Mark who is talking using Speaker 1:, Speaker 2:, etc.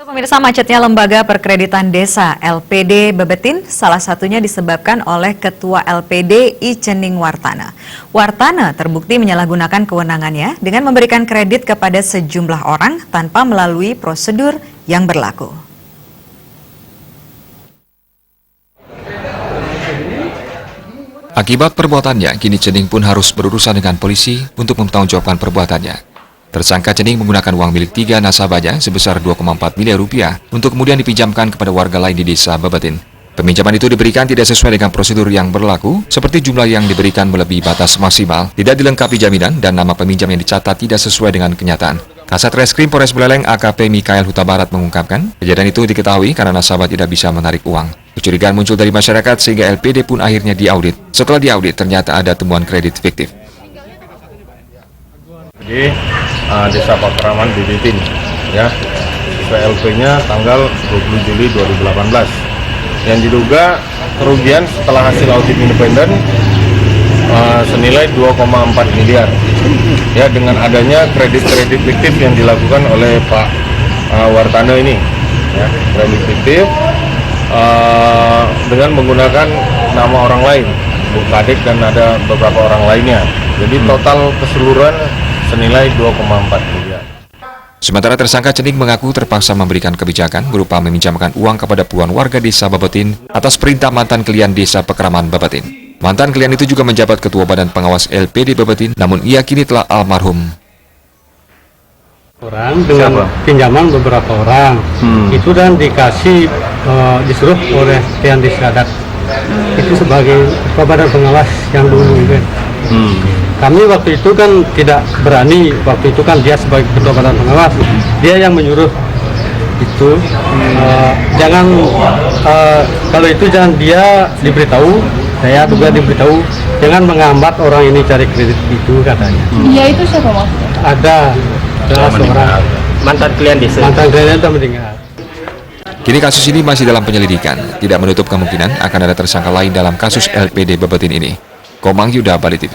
Speaker 1: Pemirsa, macetnya Lembaga Perkreditan Desa LPD Bebetin salah satunya disebabkan oleh Ketua LPD Icening Wartana. Wartana terbukti menyalahgunakan kewenangannya dengan memberikan kredit kepada sejumlah orang tanpa melalui prosedur yang berlaku.
Speaker 2: Akibat perbuatannya, kini Cening pun harus berurusan dengan polisi untuk mempertanggungjawabkan perbuatannya. Tersangka Cening menggunakan uang milik 3 nasabahnya sebesar 2,4 miliar rupiah untuk kemudian dipinjamkan kepada warga lain di desa Bebetin. Peminjaman itu diberikan tidak sesuai dengan prosedur yang berlaku, seperti jumlah yang diberikan melebihi batas maksimal, tidak dilengkapi jaminan, dan nama peminjam yang dicatat tidak sesuai dengan kenyataan. Kasat Reskrim Polres Buleleng AKP Mikael Huta Barat mengungkapkan, kejadian itu diketahui karena nasabah tidak bisa menarik uang. Kecurigaan muncul dari masyarakat sehingga LPD pun akhirnya diaudit. Setelah diaudit, ternyata ada temuan kredit fiktif.
Speaker 3: Di Desa Pakraman Bebetin, ya, PLP-nya tanggal 20 Juli 2018. Yang diduga kerugian setelah hasil audit independen senilai 2,4 miliar. Ya, dengan adanya kredit-kredit fiktif yang dilakukan oleh Pak Wartana ini, ya, kredit fiktif dengan menggunakan nama orang lain, Bu Kadek dan ada beberapa orang lainnya. Jadi total keseluruhan senilai 2,4 miliar.
Speaker 2: Sementara tersangka Cening mengaku terpaksa memberikan kebijakan berupa meminjamkan uang kepada puluhan warga desa Bebetin atas perintah mantan klien desa Pakraman Bebetin. Mantan klien itu juga menjabat ketua badan pengawas LPD Bebetin, namun ia kini telah almarhum.
Speaker 4: Orang dengan pinjaman beberapa orang itu dan dikasih disuruh oleh klien desa adat itu sebagai ketua badan pengawas yang dulu kan. Kami waktu itu kan tidak berani, waktu itu kan dia sebagai ketua badan pengawas, dia yang menyuruh itu jangan kalau itu jangan dia diberitahu, saya juga diberitahu jangan menghambat orang ini cari kredit itu katanya.
Speaker 5: Iya, itu siapa maksudnya?
Speaker 4: Ada seorang
Speaker 6: mantan klien desa.
Speaker 4: Mantan klien itu meninggal.
Speaker 2: Kini kasus ini masih dalam penyelidikan, tidak menutup kemungkinan akan ada tersangka lain dalam kasus LPD Bebetin ini. Komang Yuda, Bali TV.